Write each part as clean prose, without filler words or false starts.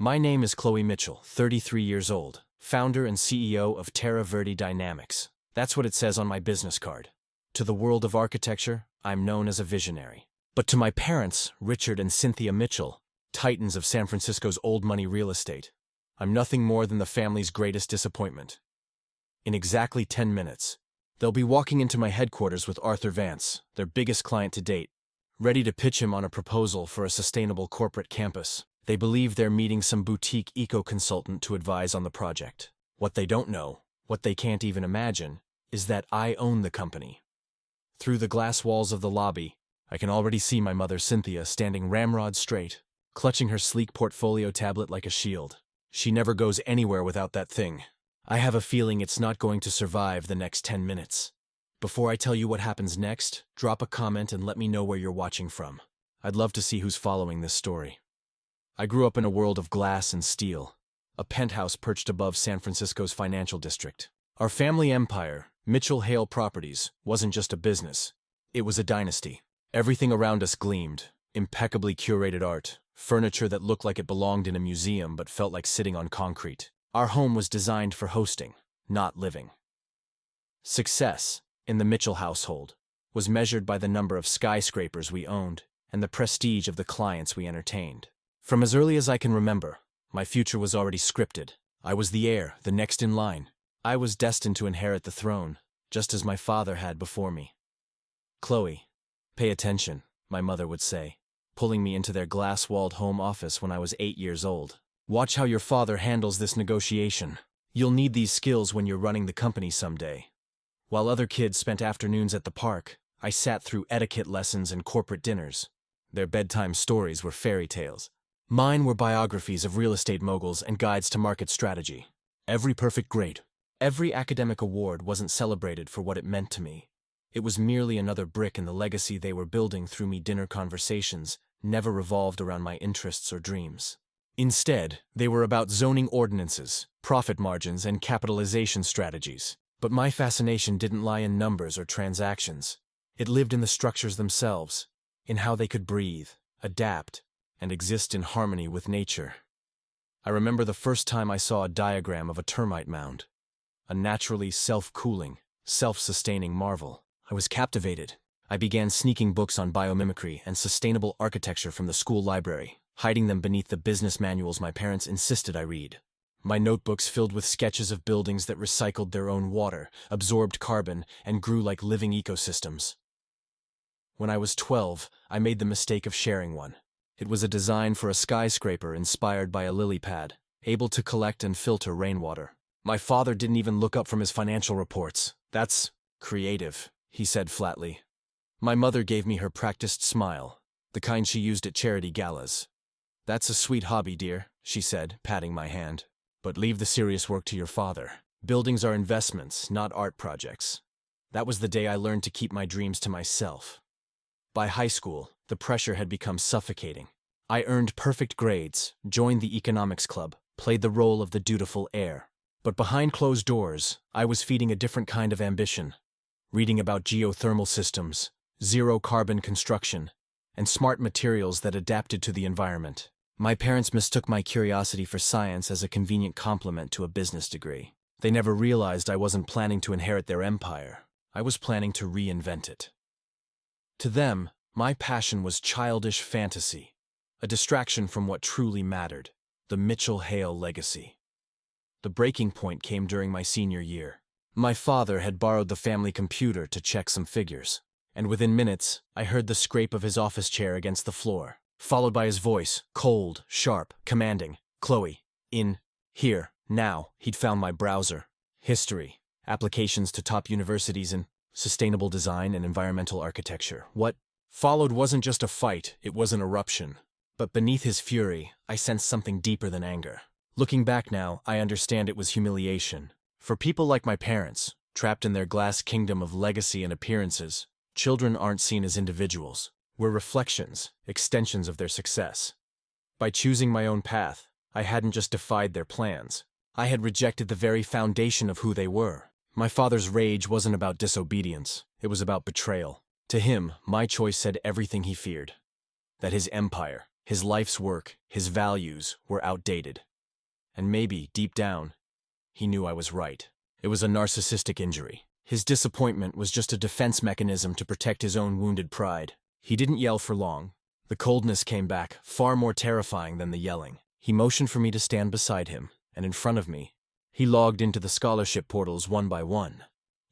My name is Chloe Mitchell, 33 years old, founder and CEO of Terra Verde Dynamics. That's what it says on my business card. To the world of architecture, I'm known as a visionary. But to my parents, Richard and Cynthia Mitchell, titans of San Francisco's old money real estate, I'm nothing more than the family's greatest disappointment. In exactly 10 minutes, they'll be walking into my headquarters with Arthur Vance, their biggest client to date, ready to pitch him on a proposal for a sustainable corporate campus. They believe they're meeting some boutique eco-consultant to advise on the project. What they don't know, what they can't even imagine, is that I own the company. Through the glass walls of the lobby, I can already see my mother Cynthia standing ramrod straight, clutching her sleek portfolio tablet like a shield. She never goes anywhere without that thing. I have a feeling it's not going to survive the next 10 minutes. Before I tell you what happens next, drop a comment and let me know where you're watching from. I'd love to see who's following this story. I grew up in a world of glass and steel, a penthouse perched above San Francisco's financial district. Our family empire, Mitchell Hale Properties, wasn't just a business. It was a dynasty. Everything around us gleamed, impeccably curated art, furniture that looked like it belonged in a museum but felt like sitting on concrete. Our home was designed for hosting, not living. Success, in the Mitchell household, was measured by the number of skyscrapers we owned and the prestige of the clients we entertained. From as early as I can remember, my future was already scripted. I was the heir, the next in line. I was destined to inherit the throne, just as my father had before me. Chloe, pay attention, my mother would say, pulling me into their glass-walled home office when I was 8 years old. Watch how your father handles this negotiation. You'll need these skills when you're running the company someday. While other kids spent afternoons at the park, I sat through etiquette lessons and corporate dinners. Their bedtime stories were fairy tales. Mine were biographies of real estate moguls and guides to market strategy. Every perfect grade, every academic award wasn't celebrated for what it meant to me. It was merely another brick in the legacy they were building through me. Dinner conversations never revolved around my interests or dreams. Instead, they were about zoning ordinances, profit margins, and capitalization strategies. But my fascination didn't lie in numbers or transactions. It lived in the structures themselves, in how they could breathe, adapt, and exist in harmony with nature. I remember the first time I saw a diagram of a termite mound, a naturally self-cooling, self-sustaining marvel. I was captivated. I began sneaking books on biomimicry and sustainable architecture from the school library, hiding them beneath the business manuals my parents insisted I read. My notebooks filled with sketches of buildings that recycled their own water, absorbed carbon, and grew like living ecosystems. When I was 12, I made the mistake of sharing one. It was a design for a skyscraper inspired by a lily pad, able to collect and filter rainwater. My father didn't even look up from his financial reports. "That's creative," he said flatly. My mother gave me her practiced smile, the kind she used at charity galas. "That's a sweet hobby, dear," she said, patting my hand. "But leave the serious work to your father. Buildings are investments, not art projects." That was the day I learned to keep my dreams to myself. By high school, the pressure had become suffocating. I earned perfect grades, joined the economics club, played the role of the dutiful heir. But behind closed doors, I was feeding a different kind of ambition, reading about geothermal systems, zero-carbon construction, and smart materials that adapted to the environment. My parents mistook my curiosity for science as a convenient complement to a business degree. They never realized I wasn't planning to inherit their empire. I was planning to reinvent it. To them, my passion was childish fantasy, a distraction from what truly mattered, the Mitchell Hale legacy. The breaking point came during my senior year. My father had borrowed the family computer to check some figures, and within minutes, I heard the scrape of his office chair against the floor, followed by his voice, cold, sharp, commanding. "Chloe, in, here, now." He'd found my browser, history, applications to top universities in sustainable design and environmental architecture. What followed wasn't just a fight, it was an eruption. But beneath his fury, I sensed something deeper than anger. Looking back now, I understand it was humiliation. For people like my parents, trapped in their glass kingdom of legacy and appearances, children aren't seen as individuals. We're reflections, extensions of their success. By choosing my own path, I hadn't just defied their plans. I had rejected the very foundation of who they were. My father's rage wasn't about disobedience, it was about betrayal. To him, my choice said everything he feared. That his empire, His life's work, his values, were outdated. And maybe, deep down, he knew I was right. It was a narcissistic injury. His disappointment was just a defense mechanism to protect his own wounded pride. He didn't yell for long. The coldness came back, far more terrifying than the yelling. He motioned for me to stand beside him, and in front of me, he logged into the scholarship portals one by one,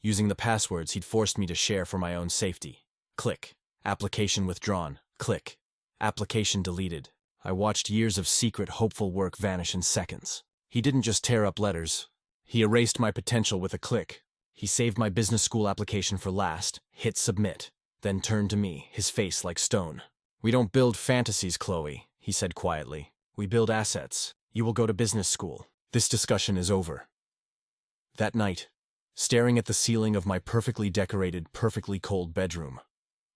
using the passwords he'd forced me to share for my own safety. Click. Application withdrawn. Click. Application deleted. I watched years of secret, hopeful work vanish in seconds. He didn't just tear up letters. He erased my potential with a click. He saved my business school application for last, hit submit, then turned to me, his face like stone. "We don't build fantasies, Chloe," he said quietly. "We build assets. You will go to business school. This discussion is over." That night, staring at the ceiling of my perfectly decorated, perfectly cold bedroom,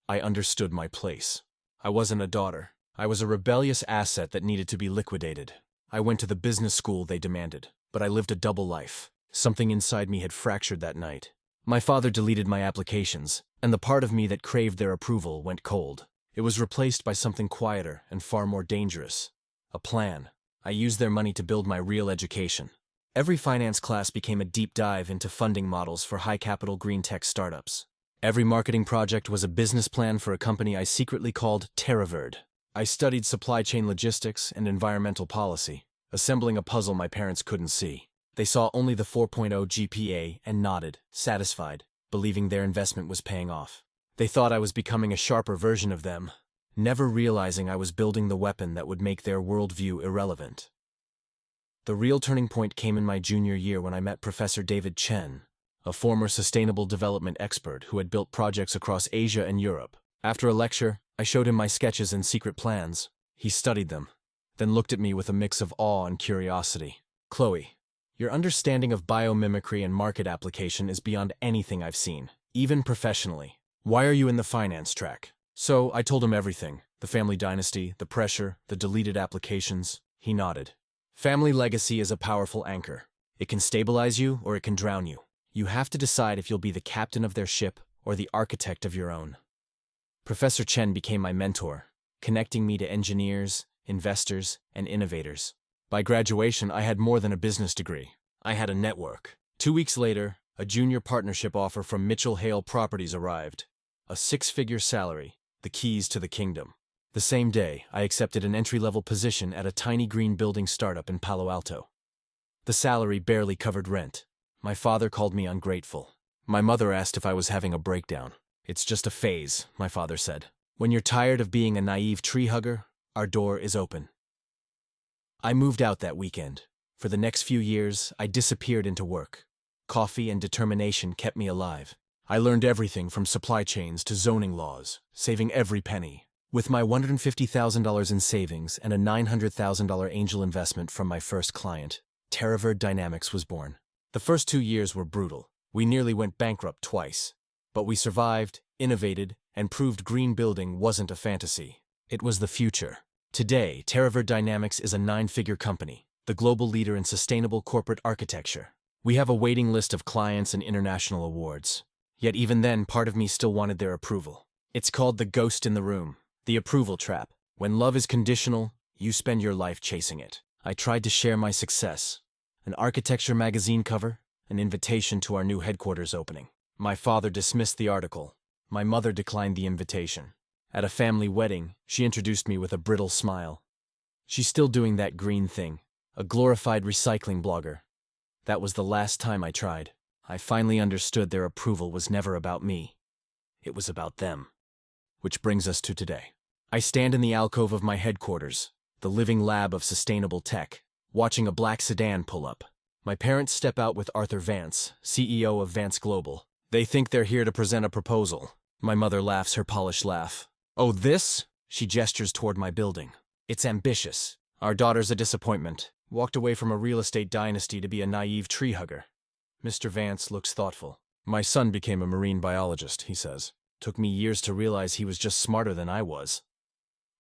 I understood my place. I wasn't a daughter. I was a rebellious asset that needed to be liquidated. I went to the business school they demanded, but I lived a double life. Something inside me had fractured that night. My father deleted my applications, and the part of me that craved their approval went cold. It was replaced by something quieter and far more dangerous. A plan. I used their money to build my real education. Every finance class became a deep dive into funding models for high-capital green tech startups. Every marketing project was a business plan for a company I secretly called TerraVerd. I studied supply chain logistics and environmental policy, assembling a puzzle my parents couldn't see. They saw only the 4.0 GPA and nodded, satisfied, believing their investment was paying off. They thought I was becoming a sharper version of them, never realizing I was building the weapon that would make their worldview irrelevant. The real turning point came in my junior year when I met Professor David Chen, a former sustainable development expert who had built projects across Asia and Europe. After a lecture, I showed him my sketches and secret plans. He studied them, then looked at me with a mix of awe and curiosity. "Chloe, your understanding of biomimicry and market application is beyond anything I've seen, even professionally. Why are you in the finance track?" So I told him everything, the family dynasty, the pressure, the deleted applications. He nodded. Family legacy is a powerful anchor. It can stabilize you or it can drown you. You have to decide if you'll be the captain of their ship or the architect of your own. Professor Chen became my mentor, connecting me to engineers, investors, and innovators. By graduation, I had more than a business degree. I had a network. 2 weeks later, a junior partnership offer from Mitchell Hale Properties arrived. A 6-figure salary, the keys to the kingdom. The same day, I accepted an entry-level position at a tiny green building startup in Palo Alto. The salary barely covered rent. My father called me ungrateful. My mother asked if I was having a breakdown. "It's just a phase," my father said. "When you're tired of being a naive tree hugger, our door is open." I moved out that weekend. For the next few years, I disappeared into work. Coffee and determination kept me alive. I learned everything from supply chains to zoning laws, saving every penny. With my $150,000 in savings and a $900,000 angel investment from my first client, TerraVerd Dynamics was born. The first 2 years were brutal. We nearly went bankrupt twice. But we survived, innovated, and proved green building wasn't a fantasy. It was the future. Today, TerraVerd Dynamics is a 9-figure company, the global leader in sustainable corporate architecture. We have a waiting list of clients and international awards. Yet even then, part of me still wanted their approval. It's called the ghost in the room, the approval trap. When love is conditional, you spend your life chasing it. I tried to share my success. An architecture magazine cover, an invitation to our new headquarters opening. My father dismissed the article. My mother declined the invitation. At a family wedding, she introduced me with a brittle smile. She's still doing that green thing, a glorified recycling blogger. That was the last time I tried. I finally understood their approval was never about me. It was about them. Which brings us to today. I stand in the alcove of my headquarters, the living lab of sustainable tech, watching a black sedan pull up. My parents step out with Arthur Vance, CEO of Vance Global. They think they're here to present a proposal. My mother laughs her polished laugh. "Oh, this?" She gestures toward my building. "It's ambitious. Our daughter's a disappointment. Walked away from a real estate dynasty to be a naive tree hugger." Mr. Vance looks thoughtful. "My son became a marine biologist," he says. "Took me years to realize he was just smarter than I was."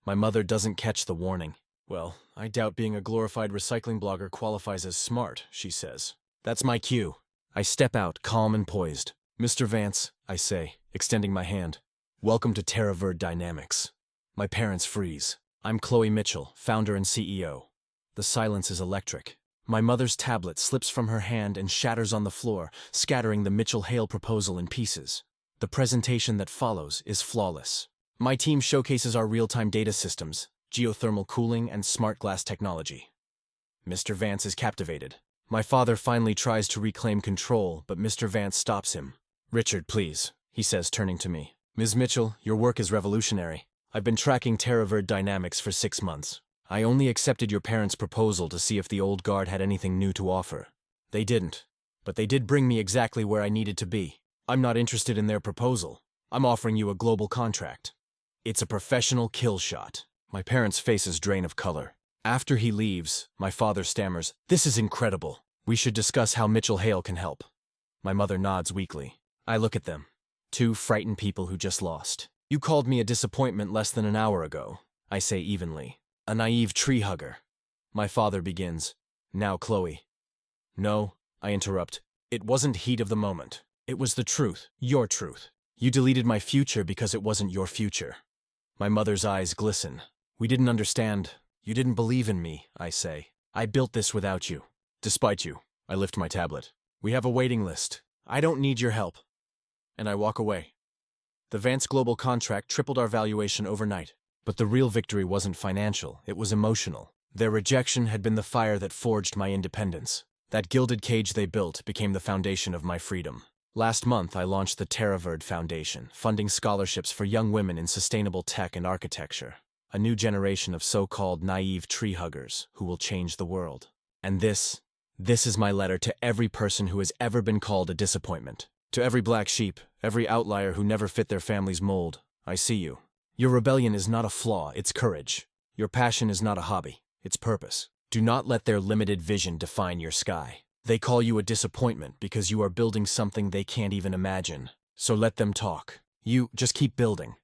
My mother doesn't catch the warning. "Well, I doubt being a glorified recycling blogger qualifies as smart," she says. That's my cue. I step out, calm and poised. "Mr. Vance," I say, extending my hand. "Welcome to TerraVerd Dynamics." My parents freeze. I'm Chloe Mitchell, founder and CEO. The silence is electric. My mother's tablet slips from her hand and shatters on the floor, scattering the Mitchell-Hale proposal in pieces. The presentation that follows is flawless. My team showcases our real-time data systems, geothermal cooling, and smart glass technology. Mr. Vance is captivated. My father finally tries to reclaim control, but Mr. Vance stops him. "Richard, please," he says, turning to me. "Ms. Mitchell, your work is revolutionary. I've been tracking TerraVerd Dynamics for 6 months. I only accepted your parents' proposal to see if the old guard had anything new to offer. They didn't, but they did bring me exactly where I needed to be. I'm not interested in their proposal. I'm offering you a global contract. It's a professional kill shot." My parents' faces drain of color. After he leaves, my father stammers, "This is incredible. We should discuss how Mitchell-Hale can help." My mother nods weakly. I look at them. Two frightened people who just lost. "You called me a disappointment less than an hour ago," I say evenly. "A naive tree hugger." My father begins, "Now, Chloe." "No," I interrupt. "It wasn't heat of the moment. It was the truth, your truth. You deleted my future because it wasn't your future." My mother's eyes glisten. "We didn't understand. You didn't believe in me," I say. "I built this without you. Despite you." I lift my tablet. "We have a waiting list. I don't need your help." And I walk away. The Vance Global contract tripled our valuation overnight. But the real victory wasn't financial, it was emotional. Their rejection had been the fire that forged my independence. That gilded cage they built became the foundation of my freedom. Last month, I launched the TerraVerd Foundation, funding scholarships for young women in sustainable tech and architecture. A new generation of so-called naive tree huggers who will change the world. And this is my letter to every person who has ever been called a disappointment. To every black sheep, every outlier who never fit their family's mold, I see you. Your rebellion is not a flaw, it's courage. Your passion is not a hobby, it's purpose. Do not let their limited vision define your sky. They call you a disappointment because you are building something they can't even imagine. So let them talk. You just keep building.